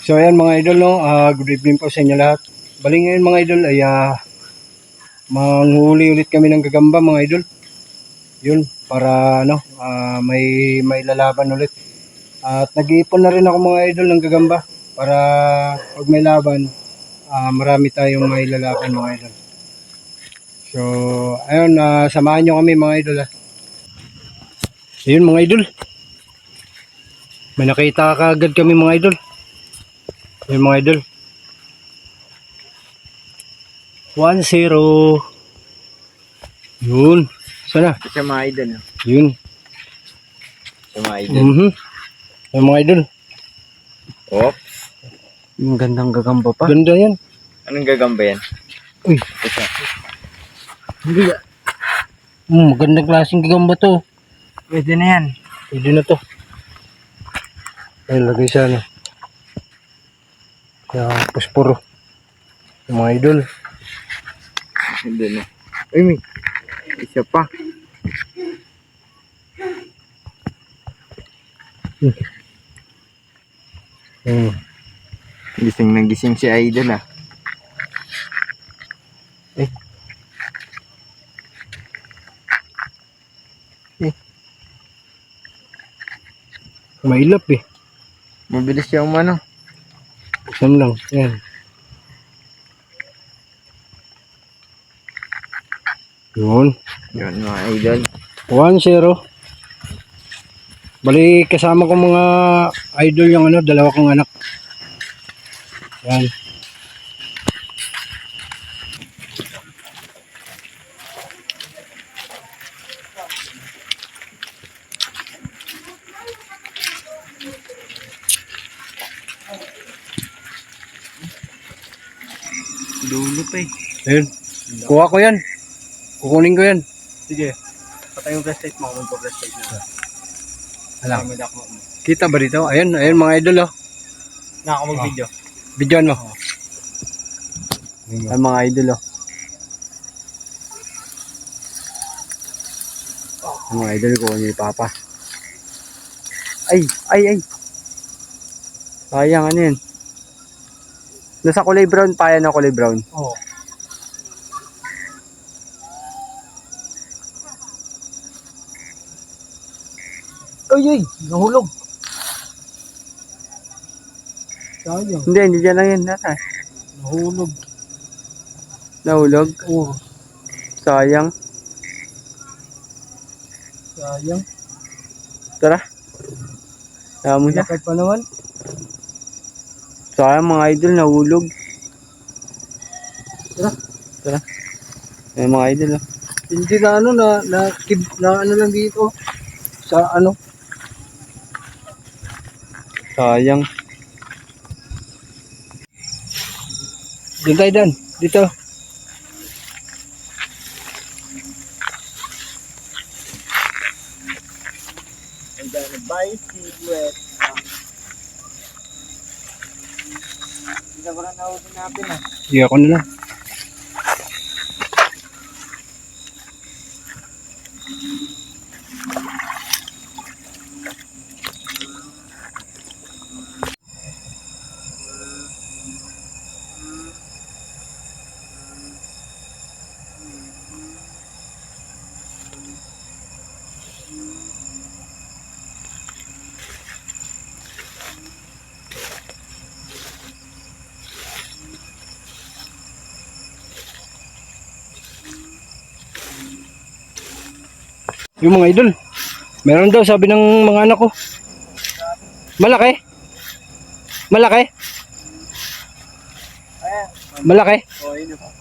So ayan mga idol, no? Good evening po sa inyo lahat. Bali ngayon mga idol ay manghuli ulit kami ng gagamba mga idol. Yun, para may lalaban ulit. At nag-iipon na rin ako mga idol ng gagamba para pag may laban, marami tayong may lalaban mga idol. So ayun, samahan nyo kami mga idol. Ayun mga idol. May nakita kaagad kami mga idol. Ayun mga idol. 1-0. Yun. Sana? Sa mga idol. Yun. Sa mga idol. Yung mga idol. Oops. Yung gandang gagamba pa. Ganda yan. Anong gagamba yan? Uy. Isa. Hindi. Magandang klaseng gagamba to. Pwede na yan. Pwede na to. Ay, lagay siya na. Kaya pusporo. Yung mga idol. Hindi na. Uy, may isa pa. Gising na gising si idol ah. Mailap eh. Mabilis siya umano. Isang lang. Yan. Yun. Yun mga idol. 1-0. Bali kasama ko mga idol yung dalawa kong anak. Yan. Dulo pa eh. Ayun. Kuha ko yan. Kukunin ko yan. Sige. Patay yung flashlight mo. Magpa-flashlight na. Alam. Kita ba dito? Ayun, ayun mga idol oh. Naka mag-video. Videoan mo. Ay mga idol oh. Mga idol ko ni Papa. Ay. Sayang ano yun. Nasa kulay brown pa yan na kulay brown. Oo. Ay, nahulog. Sayang. Hindi dyan lang yan. Nasa? Nahulog. Nahulog? Oo. Sayang. Sayang. Tara. Tama mo siya. Lakad pa naman. Sayang mga idol, nahulog. Tara. Ay mga idol oh. Hindi na na lang dito. Sa Sayang. Dito tayo dan. Dito. And then by silhouette. Hindi ko na nahulog natin ah. Sige ako na lang. Yung mga idol, meron daw sabi ng mga anak ko. Malaki? Malaki? Malaki? Oh, yun oh.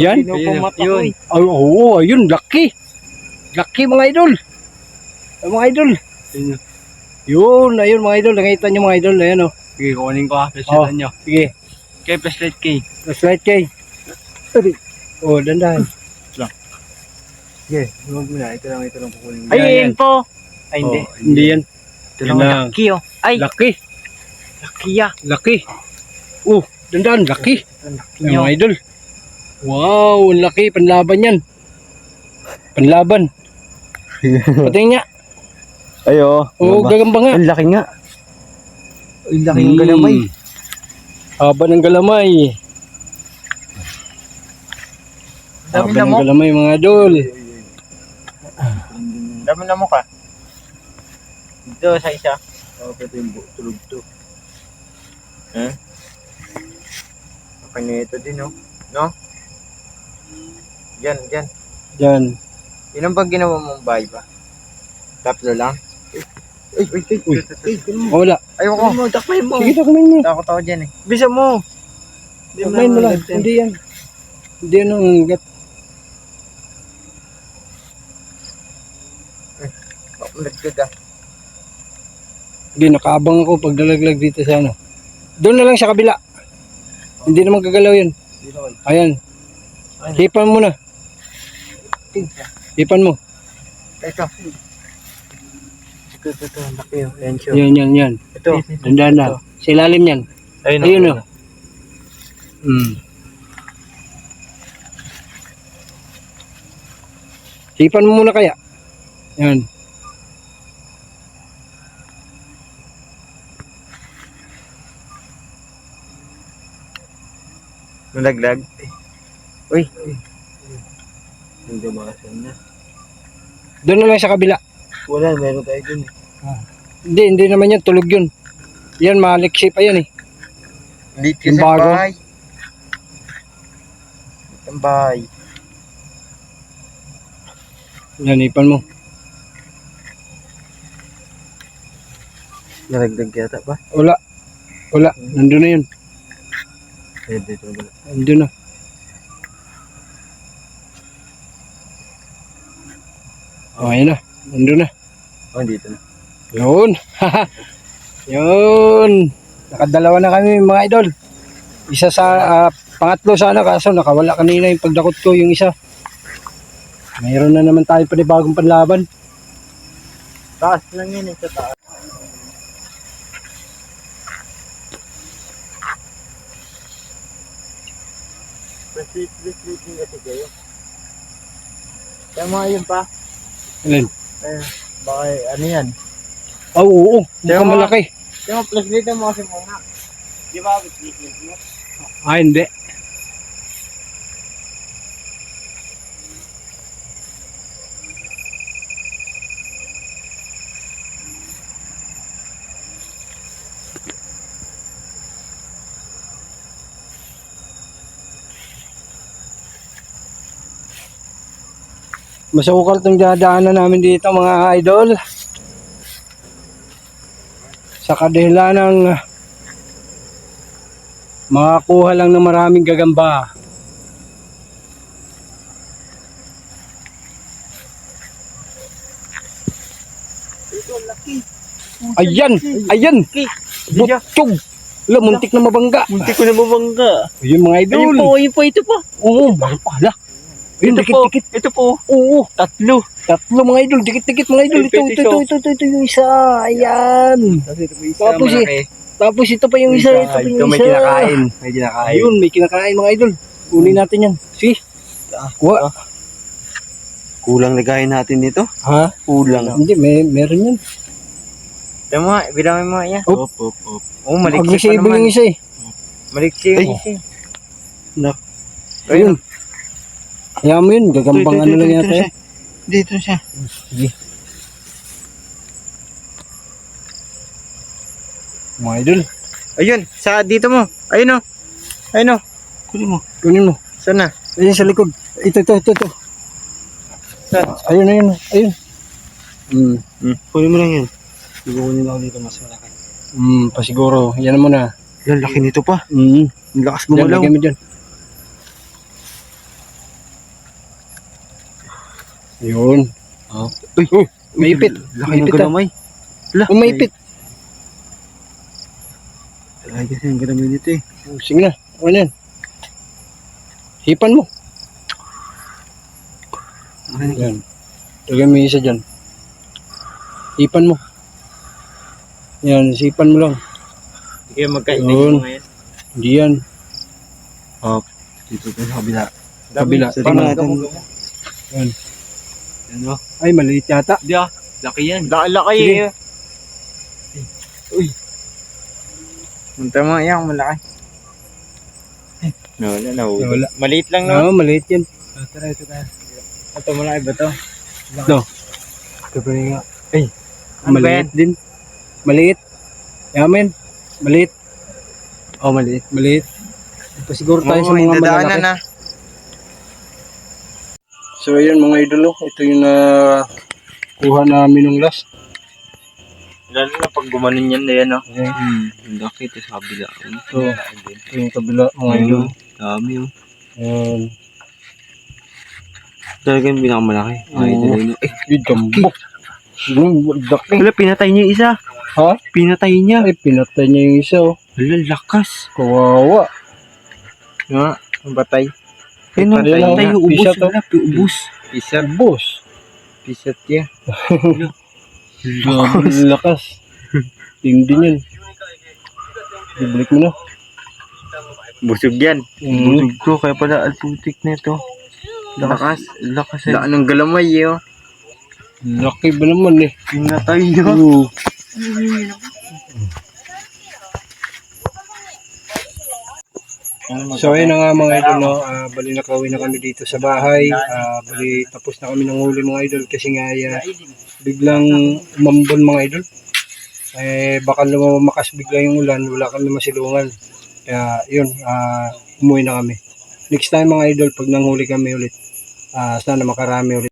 Yan? Yun. Ay, oo, ayun, laki. Laki mga idol. Ay, mga idol. Yun, ayun mga idol, nakita nyo mga idol, ayan o. Sige, kunin ko ha. Flashlight nyo. Sige, Okay, flashlight key. slide kay. Oh, dandan. Lang. Sige, huwag mo na, ito lang kukunin. Ay, yun po. Ay, hindi. Oh, hindi yan. Ito lang Yan laki oh. Ay, Laki, laki ah. laki. Oh, dandan, laki. Ang laki Ay, nyo. mga idol. Wow, ang laki, panlaban yan. Panlaban. Patingin niya. Ayo. Oo, gagamba nga. Ang laki nga. Ang laki ng Mm. galamay. Haba ng galamay. Dami Haba na ng mo. galamay mga idol. Dami na mo ka. Dito sa isa. Pwede yung tulog to. Okay na ito din, no? No? Yan, yan. Diyan. Ilan ba ginawa mong bahay ba? Tatlo lang? Uy, uy, uy, Uy. uy. Wala. Ayoko. Takpay mo. Sige, takmain mo. Takot ako dyan eh. Bisa mo. Takmain mo lang. Hindi yan. Hindi yan ang hanggat. Nagdag ah. Hindi, nakaabang ako pag nalaglag dito sa ano. Doon na lang sa kabila. Hindi naman gagalaw yun. Ayan. Hipan mo na. Hipan mo. Ito. Ito. Laki yun. Ayan siya. Yan. Ito. Dandan na. Sa ilalim yan. Ayun o. Hipan mo muna kaya. Yan. Nalaglag. Uy. Hindi makasan na. Doon na lang sa kabila. Wala, meron tayo dun. Hindi naman yan. Tulog yun. Yan, maliksi pa yan eh. Dito Yung sa bago. bahay. Dito ang bahay. Yan, hipan mo. Nalagdag yata ba? Wala. Nandun na yun. Pwede ito ba? Nandun na. Ayun na. Nandun na. Oh, dito na. Yun. Yun. Nakadalawa na kami mga idol. Isa sa pangatlo sana kaso nakawala kanina yung pagdakot ko yung isa. Mayroon na naman tayo panibagong panlaban. Taas lang yun eh, sa taas. Please kasi kayo. Kaya mga yun pa. Alin? Baka ano yan. Oh, oo. Kaya Mukhang mga- malaki. Kaya mga plus dito mo kasi muna. Di ba plus mo? Ah, hindi. Masukal itong dadaanan namin dito mga idol. Sa kadahilan ng makakuha lang ng maraming gagamba. Ayan! Butog! Wala, muntik na mabangga. Muntik ko na mabangga. Ayun mga idol. Ayun po, ito po. Oo, mahal pala. Ayun, dikit-dikit. Ito po. Oo, Tatlo. tatlo mga idol. Dikit-dikit mga idol. Ito yung isa. Ayan. Tapos Tapos ito pa yung isa. Ito pa yung may isa. kinakain. May kinakain. Ayun, may kinakain mga idol. Kunin natin yan. See? Kuha. Kulang lagayin natin dito. Ha? Kulang. Hindi, meron yan. Kaya mga, bilangin mo yan. Op. Oo, maliksi pa Agresibo yung naman. isa eh. Maliksi yung Ay. isa eh. Ayun. Kaya mo yun, gagambang ano lang yata yan. Dito siya. Sige. Mga idol, Ayun, sa dito mo. Ayun o. Ayun o. Kunin mo. kunin mo. Saan na? Ayun sa likod. Ito. Saan? Ayun. Kunin mo lang yan. Kunin ako dito mas malaki. Pasiguro. Yan mo na. Yan, laki nito pa. Ang Ang lakas Diyan, gumalaw. lagyan mo dyan. Yun. Uy, Maipit. Laki ng Maipit, galamay. Umaipit. Ay, kasi ang galamay nito eh. Sige na. Ano yan? Hipan mo. Yan. Lagyan mo yung isa dyan. Hipan mo. Yan, sipan mo lang. Hindi kayo magkainin Yun. mo ngayon. Hindi yan. Dito sa kabila. Kabila. Sa Paano tingnan natin. Yan. Ano? Ay, maliit yata. Di ah. Laki yan. Laki Sige. eh. Uy. Punta mo yan, malaki. Nawala. Nawala. Maliit lang Oo, no? maliit yan. Tara, ito tayo. Ito, malaki ba to? Ito. Ito pa rin nga. Ay, ano ba Maliit yan? din. Maliit. Yaman. Maliit. Oh, maliit. Maliit. Ito siguro tayo sa Oo, mga dadaanan malalaki. na. So ayun mga idol, ito yung kuha namin ng last. Lalo na pag gumanon yan na yan, no? Okay. Ang laki ito sa kabila. Ito yung kabila mga idol. Dami oh. Ayan. Talaga yung pinakamalaki. Oo. Yung jumbo. Yung laki. Wala, pinatay niya yung isa. Ha? Pinatay niya. Ay, pinatay niya yung isa oh. Wala, lakas. Kawawa. Nga, ang batay. Ayun, Ayun, pinatay yung ubus. pisat, oh. Wala, ubus. Pisat. Boss. Pisat yan. Grabe lakas. Tindi niyan. Ibalik mo na. Busog yan. Busog ko, kaya pala alputik na ito. Lakas. Lakas. Laan ng galamay eh, oh. Laki ba naman eh. Pinatay niya. Oo. So ayun na nga mga idol, no? Bali nakauwi na kami dito sa bahay. Bali tapos na kami ng huli mga idol kasi nga biglang umambon mga idol. Baka lumakas bigla yung ulan, wala kami masilungan. Kaya yun, umuwi na kami. Next time mga idol, pag nanghuli kami ulit, sana makarami ulit.